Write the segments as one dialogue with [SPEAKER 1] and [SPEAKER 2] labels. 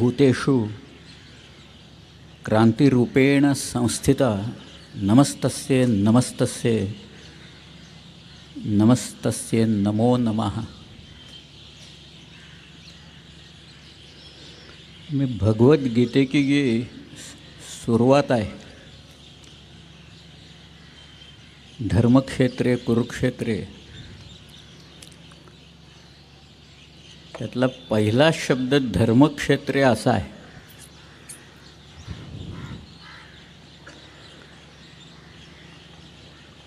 [SPEAKER 1] सर्वभूतेषु क्रांतिरूपेण संस्थिता नमस्तस्ये नमस्तस्ये नमस्तस्ये नमो नमः. मी भगवद्गीते की जी सुरुवात आहे, धर्मक्षेत्रे कुरुक्षेत्रे, त्यातला पहिला शब्द धर्मक्षेत्रे असा आहे.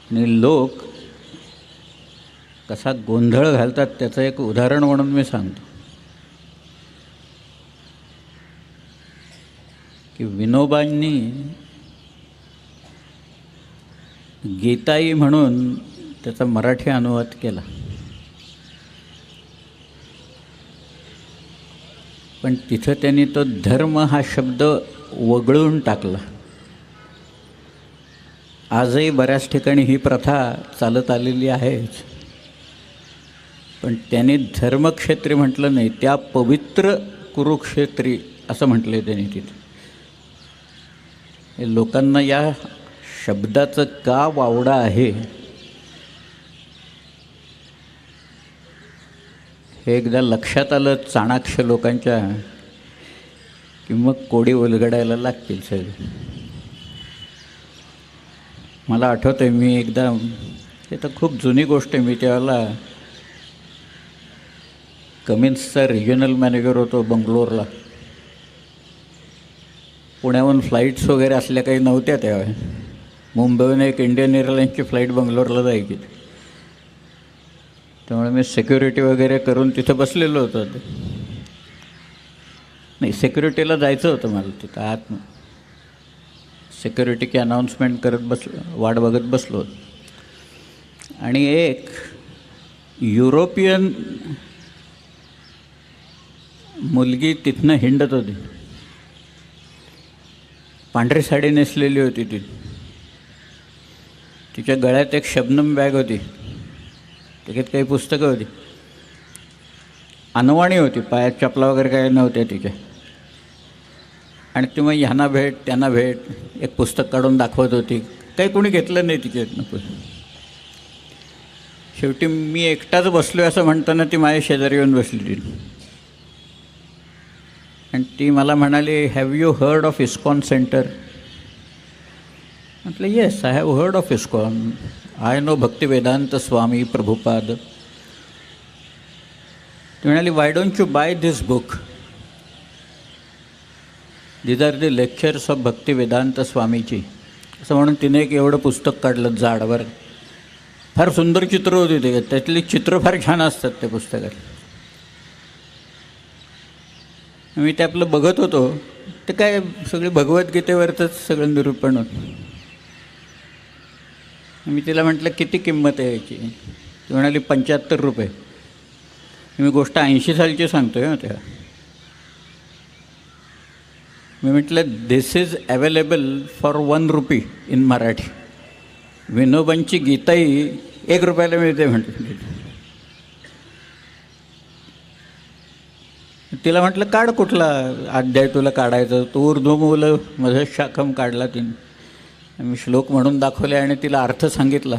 [SPEAKER 1] आणि लोक कसा गोंधळ घालतात त्याचं एक उदाहरण म्हणून मी सांगतो की विनोबांनी गीताई म्हणून त्याचा मराठी अनुवाद केला, पण तिथं त्यांनी तो धर्म हा शब्द वगळून टाकला. आजही बऱ्याच ठिकाणी ही प्रथा चालत आलेली आहेच, पण त्यांनी धर्मक्षेत्री म्हटलं नाही, त्या पवित्र कुरुक्षेत्री असं म्हटलं त्यांनी तिथे. लोकांना या शब्दाचं का वावडा आहे हे एकदा लक्षात आलं चाणाक्ष लोकांच्या की मग कोडी उलगडायला लागतील सगळे. मला आठवतं आहे, मी एकदा, हे तर खूप जुनी गोष्ट आहे, मी त्यावेळेला कमिन्सचा रिजनल मॅनेजर होतो बंगलोरला. पुण्याहून फ्लाईट्स वगैरे असल्या काही नव्हत्या त्यावेळेस. मुंबईहून एक इंडियन एअरलाईन्सची फ्लाईट बंगलोरला जायची, त्यामुळे मी सिक्युरिटी वगैरे करून तिथं बसलेलो होतो. नाही, सिक्युरिटीला जायचं होतं मला तिथं आत. सिक्युरिटी की अनाऊन्समेंट करत वाट बघत बसलो. आणि एक युरोपियन मुलगी तिथनं हिंडत होती, पांढरी साडी नेसलेली होती ती. तिच्या गळ्यात एक शबनम बॅग होती, त्याच्यात काही पुस्तकं होती, अनवाणी होती, पायात चपला वगैरे काही नव्हत्या तिच्या. आणि ती मग ह्यांना भेट त्यांना भेट एक पुस्तक काढून दाखवत होती. काही कोणी घेतलं नाही तिच्यातनं. शेवटी मी एकटाच बसलो असं म्हणताना ती माझ्या शेजारी येऊन बसली. आणि ती मला म्हणाली, have you heard of ISKCON centre? म्हटलं, yes, I have heard of ISKCON. I know Bhaktivedanta Swami Prabhupada. ती म्हणाली, why don't you buy this book? These are the lectures of Bhaktivedanta स्वामीची. असं म्हणून तिने एक एवढं पुस्तक काढलं जाडवर. फार सुंदर चित्र होती ते, त्यातली चित्र फार छान असतात त्या पुस्तकात. मी ते आपलं बघत होतो, ते काय सगळे भगवद्गीतेवरचंच सगळं निरूपण होतं. मी तिला म्हटलं, किती किंमत आहे याची? ती म्हणाली, 75 रुपये. मी गोष्ट 80 सालची सांगतो आहे तेव्हा. मी म्हटलं, this is available for 1 rupee in Marathi. विनोबांची गीताई 1 रुपयाला मिळते म्हटलं. तिला म्हटलं, काढ कुठला अध्याय तुला काढायचं. तो ऊर्ध्वमूल मध शाखम काढला तिने. मी श्लोक म्हणून दाखवले आणि तिला अर्थ सांगितला.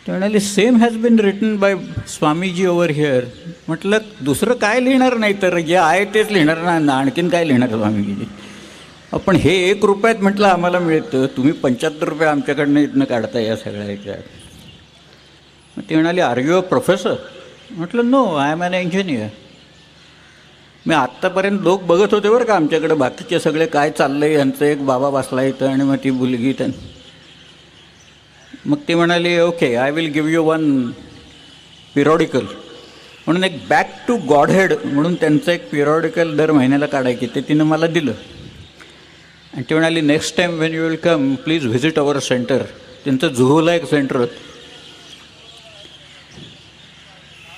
[SPEAKER 1] ती म्हणाली, same has been written by Swamiji over here. म्हटलं, दुसरं काय लिहिणार नाही तर, जे आहे तेच लिहिणार ना, आणखीन काय लिहिणार स्वामीजी? पण हे 1 रुपयात म्हटलं आम्हाला मिळतं, तुम्ही 75 रुपये आमच्याकडनं इथनं काढताय या सगळ्या ह्याच्यात. मग ती म्हणाली, आर यू अ प्रोफेसर? म्हटलं, no, I am an engineer. मी आत्तापर्यंत लोक बघत होते बरं का आमच्याकडे, बाकीचे सगळे काय चाललं आहे यांचं. एक बाबा बसला इथं आणि मग ती मुलगी त्यां. मग ती म्हणाली, okay, I will give you 1 पिरियॉडिकल म्हणून एक बॅक टू गॉडहेड म्हणून त्यांचं एक पिरियॉडिकल दर महिन्याला काढायची. ते तिनं मला दिलं. आणि ती म्हणाली, next time Wien you will come please visit our centre. त्यांचं जुहूला एक सेंटर होतं.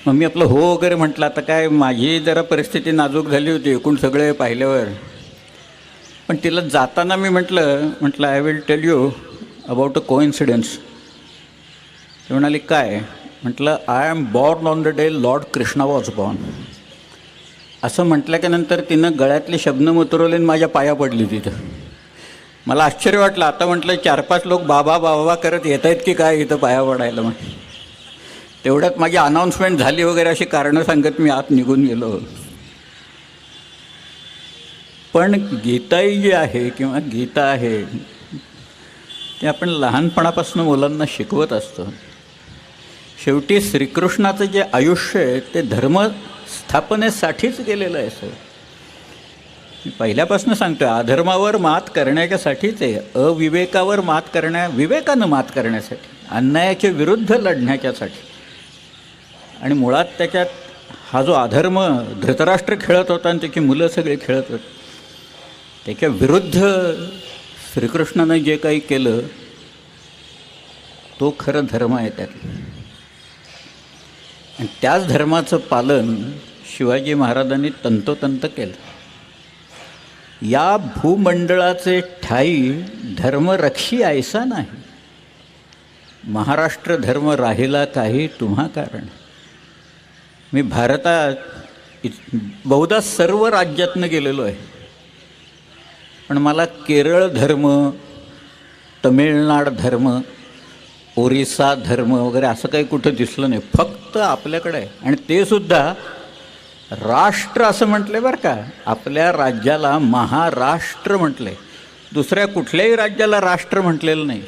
[SPEAKER 1] मग मी आपलं हो वगैरे म्हटलं. आता काय माझी जरा परिस्थिती नाजूक झाली होती एकूण सगळे पाहिल्यावर. पण तिला जाताना मी म्हटलं I will tell you about a coincidence. ती म्हणाली, काय? म्हटलं, I am born on the day Lord Krishna was born. असं म्हटल्याच्यानंतर तिनं गळ्यातले शबनम उतरवले आणि माझ्या पाया पडली तिथं. मला आश्चर्य वाटलं. आता म्हटलं 4-5 लोक बाबा बाबा करत येत आहेत की काय इथं पाया पडायला. मग तेवढ्यात माझी अनाऊन्समेंट झाली वगैरे अशी कारणं सांगत मी आत निघून गेलो. पण गीताई जी आहे किंवा गीता आहे ते आपण लहानपणापासून मुलांना शिकवत असतो. शेवटी श्रीकृष्णाचं जे आयुष्य आहे ते धर्मस्थापनेसाठीच गेलेलं आहे. सर मी पहिल्यापासून सांगतो आहे, अधर्मावर मात करण्याच्यासाठीच आहे, अविवेकावर विवेकानं मात करण्यासाठी, अन्यायाच्या विरुद्ध लढण्याच्यासाठी. आणि मुळात त्याच्यात हा जो अधर्म धृतराष्ट्र खेळत होता आणि त्याची मुलं सगळी खेळत होती, त्याच्या विरुद्ध श्रीकृष्णानं जे काही केलं तो खरं धर्म आहे त्यात. आणि त्याच धर्माचं पालन शिवाजी महाराजांनी तंतोतंत केलं. या भूमंडळाचे ठाई धर्मरक्षी ऐसा नाही, महाराष्ट्र धर्म राहिला काही तुम्हा कारण. मी भारतात बहुधा सर्व राज्यातनं गेलेलो आहे, पण मला केरळ धर्म, तमिळनाड धर्म, ओरिसा धर्म वगैरे असं काही कुठं दिसलं नाही. फक्त आपल्याकडे आहे. आणि ते सुद्धा राष्ट्र असं म्हटलं बरं का. आपल्या राज्याला महाराष्ट्र म्हटले, दुसऱ्या कुठल्याही राज्याला राष्ट्र म्हटलेलं नाही.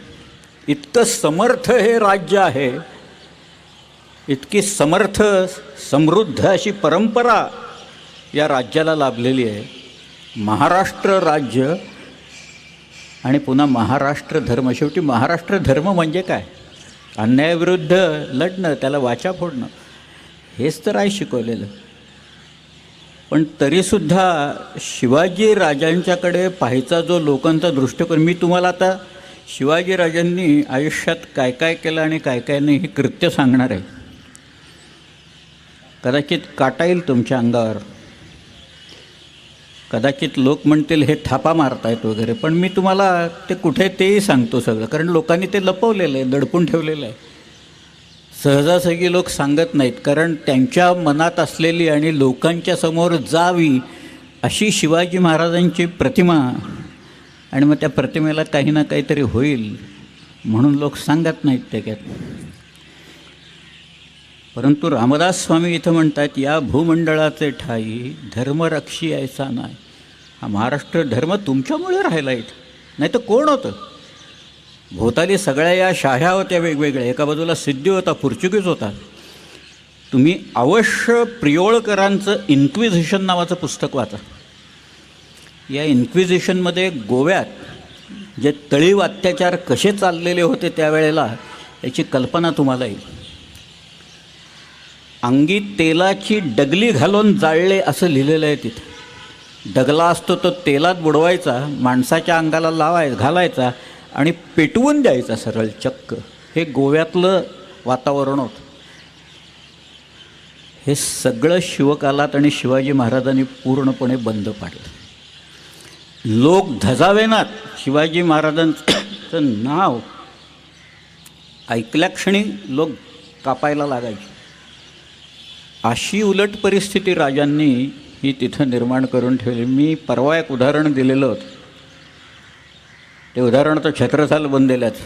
[SPEAKER 1] इतकं समर्थ हे राज्य आहे, इतकी समर्थ समृद्ध अशी परंपरा या राज्याला लाभलेली आहे. महाराष्ट्र राज्य आणि पुन्हा महाराष्ट्र धर्म. शेवटी महाराष्ट्र धर्म म्हणजे काय? अन्यायाविरुद्ध लढणं, त्याला वाचा फोडणं, हेच तर आहे शिकवलेलं. पण तरीसुद्धा शिवाजी राजांच्याकडे पाहायचा जो लोकांचा दृष्टिकोन, मी तुम्हाला आता शिवाजीराजांनी आयुष्यात काय काय केलं आणि काय काय नाही हे कृत्य सांगणार आहे. कदाचित काटा येईल तुमच्या अंगावर, कदाचित लोक म्हणतील हे थापा मारतायत वगैरे, पण मी तुम्हाला ते कुठे तेही सांगतो सगळं, कारण लोकांनी ते लपवलेलं आहे, दडपून ठेवलेलं आहे. सहजासहजी लोक सांगत नाहीत, कारण त्यांच्या मनात असलेली आणि लोकांच्या समोर जावी अशी शिवाजी महाराजांची प्रतिमा, आणि मग त्या प्रतिमेला काही ना काहीतरी होईल म्हणून लोक सांगत नाहीत त्याच्यात. परंतु रामदास स्वामी इथं म्हणतात, या भूमंडळाचे ठाई धर्मरक्षी ऐसा नाही. हा महाराष्ट्र धर्म तुमच्यामुळे राहिला इथं, नाही तर कोण होतं? भोवताली सगळ्या या शाह्या होत्या वेगवेगळ्या. एका बाजूला सिद्धी होता, पोर्चुगीज होता. तुम्ही अवश्य प्रियोळकरांचं इन्क्विझिशन नावाचं पुस्तक वाचा. या इन्क्विझिशनमध्ये गोव्यात जे तळीव अत्याचार कसे चाललेले होते त्यावेळेला याची कल्पना तुम्हाला येईल. अंगी तेलाची डगली घालून जाळले असं लिहिलेलं आहे तिथं. डगला असतो तो तेलात बुडवायचा, माणसाच्या अंगाला घालायचा आणि पेटवून द्यायचा सरळ चक्क. हे गोव्यातलं वातावरण होतं. हे सगळं शिवकालात आणि शिवाजी महाराजांनी पूर्णपणे बंद पाडलं. लोक धजावेनात शिवाजी महाराजांचं नाव ऐकल्याक्षणी लोक कापायला लागायचे. अशी उलट परिस्थिती राजांनी ही तिथं निर्माण करून ठेवली. मी परवा एक उदाहरण दिलेलं होतं, ते उदाहरण तर छत्रसाल बनलेल्याच.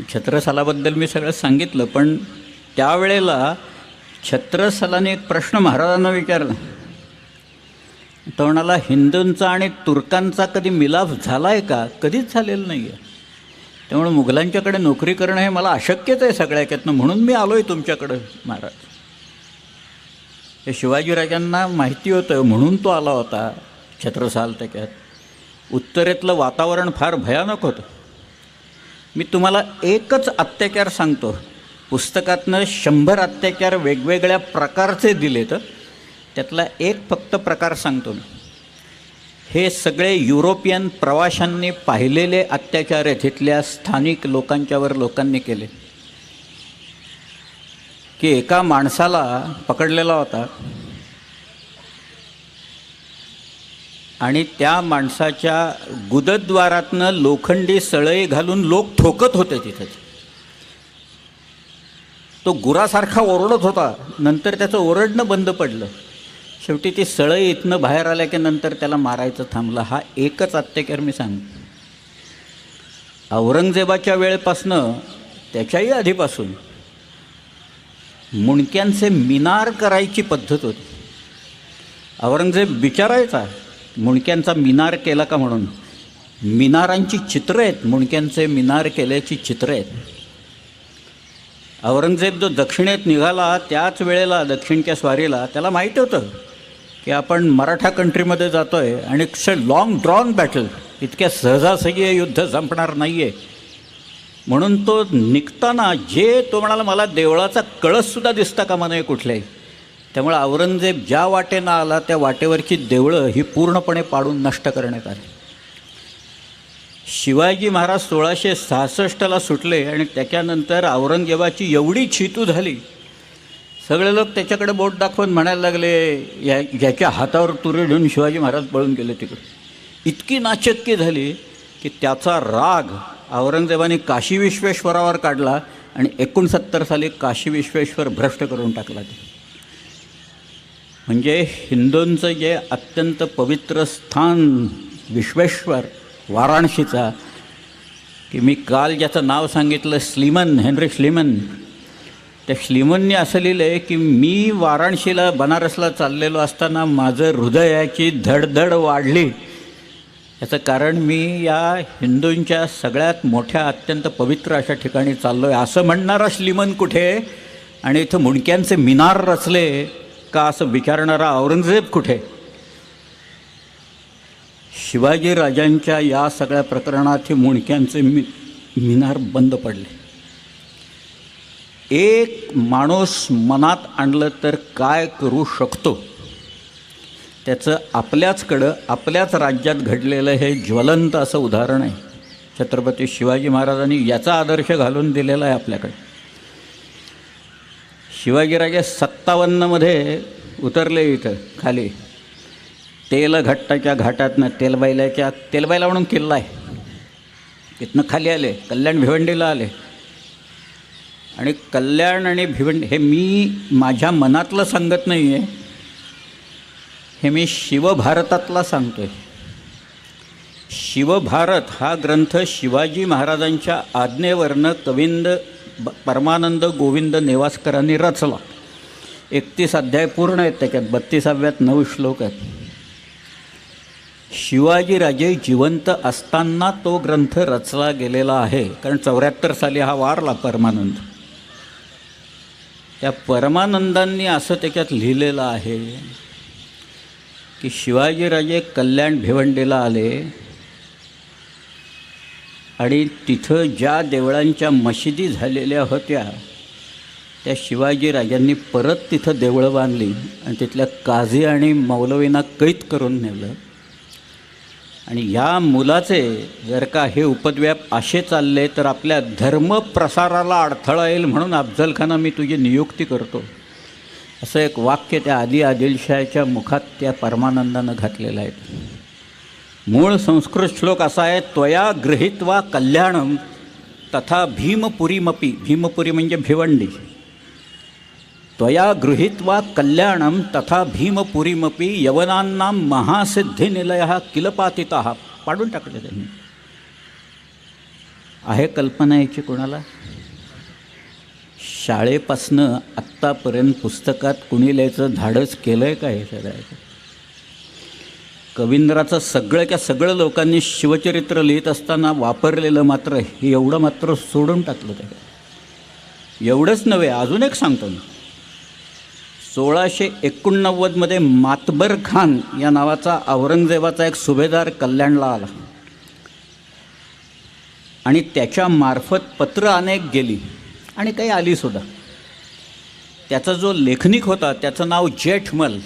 [SPEAKER 1] छत्रसालाबद्दल मी सगळं सांगितलं, पण त्यावेळेला छत्रसालाने एक प्रश्न महाराजांना विचारला. तो म्हणाला, हिंदूंचा आणि तुर्कांचा कधी मिलाफ झाला आहे का? कधीच झालेलं नाही आहे. त्यामुळे मुघलांच्याकडे नोकरी करणं हे मला अशक्यच आहे सगळ्याच्यातनं, म्हणून मी आलो आहे तुमच्याकडं महाराज. हे शिवाजीराजांना माहिती होतं म्हणून तो आला होता छत्रसाल. त्याच्यात उत्तरेतलं वातावरण फार भयानक होतं. मी तुम्हाला एकच अत्याचार सांगतो. पुस्तकातनं 100 अत्याचार वेगवेगळ्या प्रकारचे दिले, तर त्यातला एक फक्त प्रकार सांगतो मी. हे सगळे युरोपियन प्रवाशांनी पाहिलेले अत्याचार आहेत, इथल्या स्थानिक लोकांनी केले. की एका माणसाला पकडलेला होता आणि त्या माणसाच्या गुदद्वारातनं लोखंडी सळई घालून लोक ठोकत होते तिथं. तो गुरासारखा ओरडत होता. नंतर त्याचं ओरडणं बंद पडलं. शेवटी ती सळई इथनं बाहेर आल्या की नंतर त्याला मारायचं थांबलं. हा एकच अत्याचार मी सांगतो. औरंगजेबाच्या वेळेपासनं त्याच्याही आधीपासून मुंडक्यांचे मिनार करायची पद्धत होती. औरंगजेब विचारायचा मुंडक्यांचा मिनार केला का म्हणून. मिनारांची चित्रं आहेत, मुंडक्यांचे मिनार केल्याची चित्रं आहेत. औरंगजेब जो दक्षिणेत निघाला त्याच वेळेला दक्षिणच्या स्वारीला त्याला माहीत होतं की आपण मराठा कंट्रीमध्ये जातो आहे आणि it's a long drawn battle, इतक्या सहजासहजी हे युद्ध संपणार नाही आहे. म्हणून तो निघताना तो म्हणाला मला देवळाचा कळससुद्धा दिसता कामा नये कुठल्याही. त्यामुळे औरंगजेब ज्या वाटेनं आला त्या वाटेवरची देवळं ही पूर्णपणे पाडून नष्ट करण्यात आली. शिवाजी महाराज 1666ला सुटले आणि त्याच्यानंतर औरंगजेबाची एवढी चितू झाली, सगळे लोक त्याच्याकडे बोट दाखवून म्हणायला लागले ज्याच्या हातावर तुरे घेऊन शिवाजी महाराज पळून गेले तिकडे. इतकी नाचक्की झाली की त्याचा राग औरंगजेबाने काशी विश्वेश्वरावर काढला आणि 69 साली काशी विश्वेश्वर भ्रष्ट करून टाकला. ते म्हणजे हिंदूंचं जे अत्यंत पवित्र स्थान विश्वेश्वर वाराणसीचा, की मी काल ज्याचं नाव सांगितलं स्लीमन, हेनरी स्लीमन, त्या स्लीमनने असं लिहिलं आहे की मी वाराणसीला बनारसला चाललेलो असताना माझं हृदयाची धडधड वाढली. याचं कारण मी या हिंदूंच्या सगळ्यात मोठ्या अत्यंत पवित्र अशा ठिकाणी चाललो आहे असं म्हणणारा श्लीमन कुठे आणि इथं मुंडक्यांचे मिनार रचले का असं विचारणारा औरंगजेब कुठे. शिवाजीराजांच्या या सगळ्या प्रकरणात हे मुंडक्यांचे मिनार बंद पडले. एक माणूस मनात आणलं तर काय करू शकतो त्याचं आपल्याच राज्यात घडलेलं हे ज्वलंत असं उदाहरण आहे. छत्रपती शिवाजी महाराजांनी याचा आदर्श घालून दिलेला आहे आपल्याकडे. शिवाजीराजे 57मध्ये उतरले इथं खाली तेलघट्टाच्या घाटातनं तेलबाईला म्हणून किल्ला आहे, तिथनं खाली आले, कल्याण भिवंडीला आले. आणि कल्याण आणि भिवंडी हे मी माझ्या मनातलं सांगत नाही आहे, हे मी शिवभारतातला सांगतो आहे. शिवभारत हा ग्रंथ शिवाजी महाराजांच्या आज्ञेवरनं परमानंद गोविंद नेवासकरांनी रचला. 31 अध्याय पूर्ण आहेत, त्याच्यात 32व्यात 9 श्लोक आहेत. शिवाजीराजे जिवंत असताना तो ग्रंथ रचला गेलेला आहे, कारण 74 साली हा वारला परमानंद. त्या परमानंदांनी असं त्याच्यात लिहिलेलं आहे की शिवाजीराजे कल्याण भिवंडीला आले आणि तिथं ज्या देवळांच्या मशिदी झालेल्या होत्या त्या शिवाजीराजांनी परत तिथं देवळं बांधली आणि तिथल्या काझी आणि मौलवींना कैद करून नेलं. आणि या मुलाचे जर का हे उपद्व्याप असे चालले तर आपल्या धर्मप्रसाराला अडथळा येईल, म्हणून अफजलखाना मी तुझी नियुक्ती करतो, असं एक वाक्य त्या आदिलशाहाच्या मुखात त्या परमानंदानं घातलेलं आहे. मूळ संस्कृत श्लोक असा आहे, त्वया गृहीत्वा कल्याणम तथा भीमपुरीमपी, भीमपुरी म्हणजे भिवंडी, त्वया गृहीत्वा कल्याणम तथा भीमपुरीमपी यवनांना महासिद्धिनिलयः किलपातितः. पाडून टाकले त्यांनी. आहे कल्पना याची कोणाला? शाळेपासनं आत्तापर्यंत पुस्तकात कुणी लिहायचं धाडस केलं आहे का हे सगळ्याचं? कवींद्राचं सगळ्याच्या सगळं लोकांनी शिवचरित्र लिहित असताना वापरलेलं मात्र हे एवढं मात्र सोडून टाकलं. त्या एवढंच नव्हे, अजून एक सांगतो मी. 1689मध्ये मातबर खान या नावाचा औरंगजेबाचा एक सुभेदार कल्याणला आला आणि त्याच्या मार्फत पत्र अनेक गेली आणि काही आलीसुद्धा. त्याचा जो लेखनिक होता त्याचं नाव जेठमल.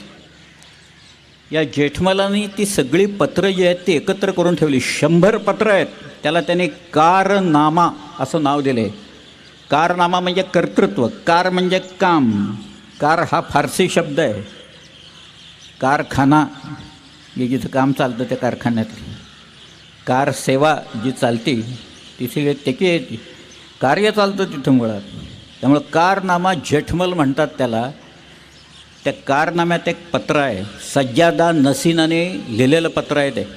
[SPEAKER 1] या जेठमलांनी ती सगळी पत्रं जी आहेत ती एकत्र करून ठेवली. 100 पत्रं आहेत. त्याला त्याने कारनामा असं नाव दिले. कारनामा म्हणजे कर्तृत्व, कार म्हणजे काम. कार हा फारसी शब्द आहे. कारखाना जे जिथं काम चालतं त्या कारखान्यात, कार सेवा जी चालती ती सगळी त्याची कार्य चालतं तिथं मुळात. त्यामुळं कारनामा जेठमल म्हणतात त्याला. त्या कारनाम्यात एक पत्र आहे, सज्जादा नसीनाने लिहिलेलं पत्र आहे ते,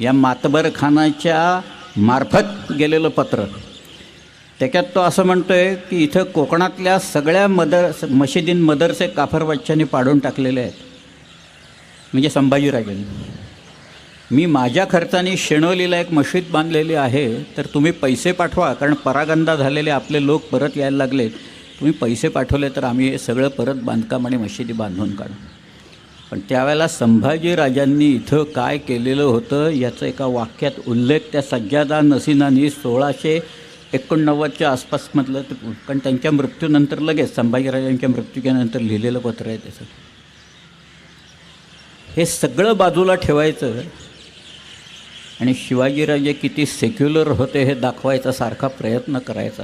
[SPEAKER 1] या मातबर खानाच्या मार्फत गेलेलं पत्र. त्याच्यात तो असं म्हणतो आहे की इथं कोकणातल्या सगळ्या मशिदींचे काफर बच्चांनी पाडून टाकलेले आहेत, म्हणजे संभाजीराजांनी. मी माझ्या खर्चाने शेणवलीला एक मशीद बांधलेली आहे, तर तुम्ही पैसे पाठवा, कारण परागंदा झालेले आपले लोक परत यायला लागले, तुम्ही पैसे पाठवले तर आम्ही हे सगळं परत बांधकाम आणि मशिदी बांधून काढू. पण त्यावेळेला संभाजीराजांनी इथं काय केलेलं होतं याचं एका वाक्यात उल्लेख त्या सज्जादा नसीनांनी 1689च्या आसपासमधलं, कारण त्यांच्या मृत्यूनंतर लगेच संभाजीराजांच्या मृत्यूच्यानंतर लिहिलेलं पत्र आहे त्याचं. हे सगळं बाजूला ठेवायचं आणि शिवाजीराजे किती सेक्युलर होते हे दाखवायचा सारखा प्रयत्न करायचा.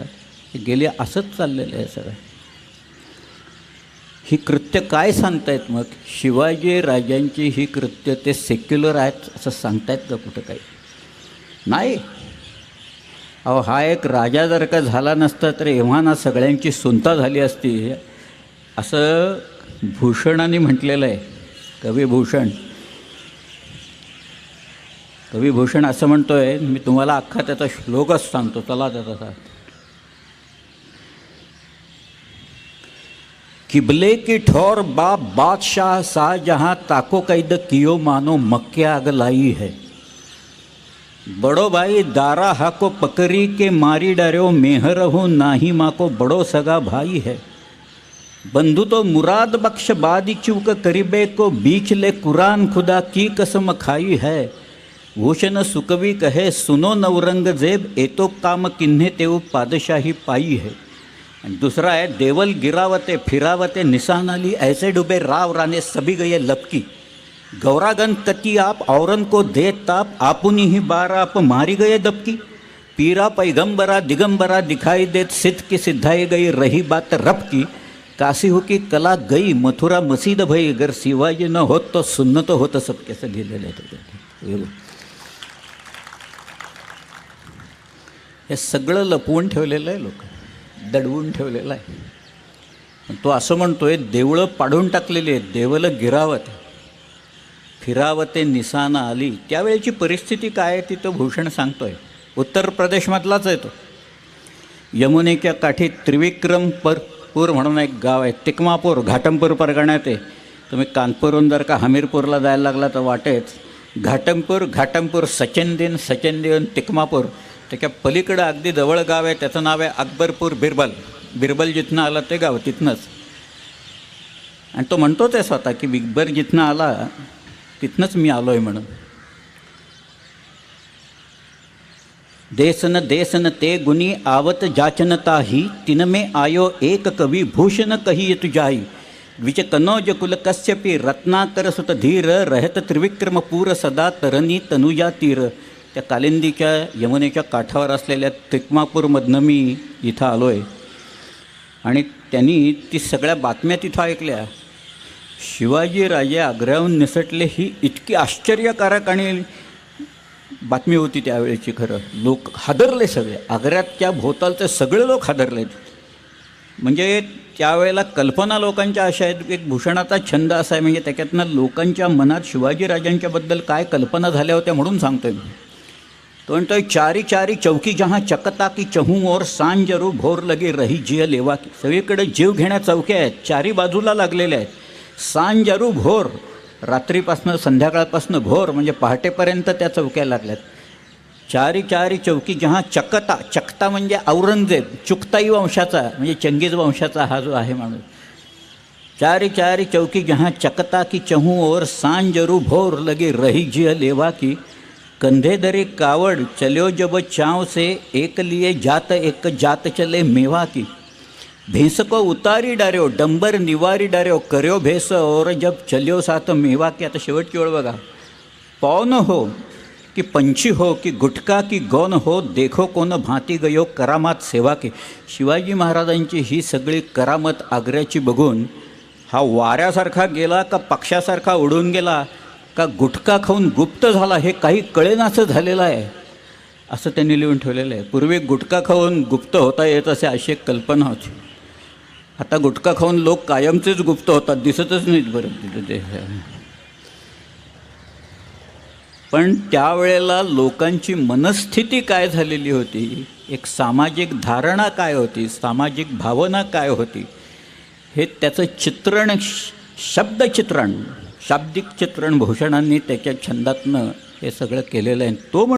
[SPEAKER 1] हे गेले असंच चाललेलं आहे सगळं. ही कृत्य काय सांगतायत मग? शिवाजीराजांची ही कृत्य ते सेक्युलर आहेत असं सांगतायत का कुठं काही? नाही. अहो, हा एक राजा जर का झाला नसता तर एव्हाना सगळ्यांची सुनता झाली असती, असं भूषणाने म्हटलेलं आहे. कविभूषण असं म्हणतो आहे, मी तुम्हाला अख्खा त्याचा श्लोकच सांगतो, चला त्याचा. किबले की ठोर बाप बादशाह शाहजहाँ ताको कैद कियो मानो मक्के आग लाई है. बड़ो भाई दारा हाको पकड़ी के मारी डार्यो मेहर हूँ नाही माको बड़ो सगा भाई है. बंधु तो मुराद बख्श बादी चूक करीबे को बीच ले कुरान खुदा की कसम खाई है. भूषण सुकवी कहे सुनो नवरंगजेब एतो काम किन्हे तेव पादशाही पाई है. आणि दुसरा आहे, देवल गिरावते फिरावते निशान अली ऐसे डुबे राव राने सभी गए लपकी. गौरागन कती आप औरन को दे ताप आपुनी ही बार आप मारी गए दबकी. पीरा पैगंबरा दिगंबरा दिखाई देत सिद्ध की सिद्धाई गई रही बात रब की. काशी हो की कला गई मथुरा मसीद भई अगर शिवाजी न होत तो सुन्नत होतं सब. कसं गेलेलं आहे हे सगळं लपवून ठेवलेलं आहे, लोक दडवून ठेवलेलं आहे. तो असं म्हणतोय, देवळं पाडून टाकलेली आहेत, देवलं गिरावत फिरावते निशाना आली. त्यावेळेची परिस्थिती काय आहे ती तो भूषण सांगतोय. उत्तर प्रदेशमधलाच आहे तो. यमुनेच्या काठी त्रिविक्रमपूर म्हणून एक गाव आहे, तिकमापूर, घाटमपूर परगण्यात आहे. तुम्ही कानपूरहून जर का हमीरपूरला जायला लागला तर वाटेच घाटमपूर सचेंदीन तिकमापूर. त्याच्या पलीकडं अगदी जवळ गाव आहे, त्याचं नाव आहे अकबरपूर बिरबल जिथनं आला ते गाव तिथनंच. आणि तो म्हणतोच आहे स्वतः की बिरबल जिथनं आला तिथनंच मी आलो आहे म्हणून. देसन ते गुनी आवत जाचनताही तिन में आयो एक कवी भूषण कही तुझाई. विच कनौज कुल कश्यपी रत्नाकर सुत धीर रहत त्रिविक्रमपूर सदा तरणी तनुजा तीर. त्या कालिंदीच्या यमुनेच्या काठावर असलेल्या तिकमापूरमधनं मी इथं आलो आहे. आणि त्यांनी ती सगळ्या बातम्या तिथं ऐकल्या. शिवाजीराजे आग्र्याहून निसटले ही इतकी आश्चर्यकारक आणि बातमी होती त्यावेळेची. खरं लोक हादरले सगळे, आग्र्यातच्या भोवतालचे सगळे लोक हादरलेत. म्हणजे त्यावेळेला कल्पना लोकांच्या अशा आहेत. एक भूषणाचा छंद असा आहे, म्हणजे त्याच्यातनं लोकांच्या मनात शिवाजीराजांच्याबद्दल काय कल्पना झाल्या होत्या म्हणून सांगतोय मी. तो म्हणतोय, चारी चारी चौकी जहाँ चकता की चहूं और सांजरू भोर लगे रही जिय लेवा की. सगळीकडे जीव घेण्या चौक्या आहेत, चारी बाजूला लागलेल्या आहेत. सांजरू भोर, रात्रीपासनं संध्याकाळपासनं भोर म्हणजे पहाटेपर्यंत त्या चौक्या लागल्यात. चारी चारी चौकी जहाँ चकता म्हणजे औरंगजेब, चुगताई वंशाचा म्हणजे चंगीज वंशाचा हा जो आहे माणूस. चारी चारी चौकी जहाँ चकता की चहूं और सांजरू भोर लगे रही जिय लेवा की. कंधे धरे कावड़ चलो जब चाँव से एक लिए जात चले मेवा की. भैंस को उतारी डार्यो डंबर निवारी डार्यो कर्यो भैंस और जब चलियो साथ मेवा की. आता शेवटची ओळ बघा. पौन हो कि पंछी हो कि गुटका की गौन हो देखो कोण भांती गयो करामात सेवा की. शिवाजी महाराजांची ही सगळी करामत आग्र्याची बघून हा वाऱ्यासारखा गेला का पक्षासारखा उडून गेला का गुटखा खाऊन गुप्त झाला हे काही कळेनासं झालेलं आहे, असं त्यांनी लिहून ठेवलेलं आहे. पूर्वी गुटखा खाऊन गुप्त होता येत असे अशी एक कल्पना होती. आता गुटखा खाऊन लोक कायमचेच गुप्त होतात, दिसतच नाहीत बरं तिथं ते. पण त्यावेळेला लोकांची मनस्थिती काय झालेली होती, एक सामाजिक धारणा काय होती, सामाजिक भावना काय होती, हे त्याचं चित्रण, शब्दचित्रण, शाब्दिक चित्रण भूषणांनी त्याच्या छंदातनं हे सगळं केलेलं आहे. तो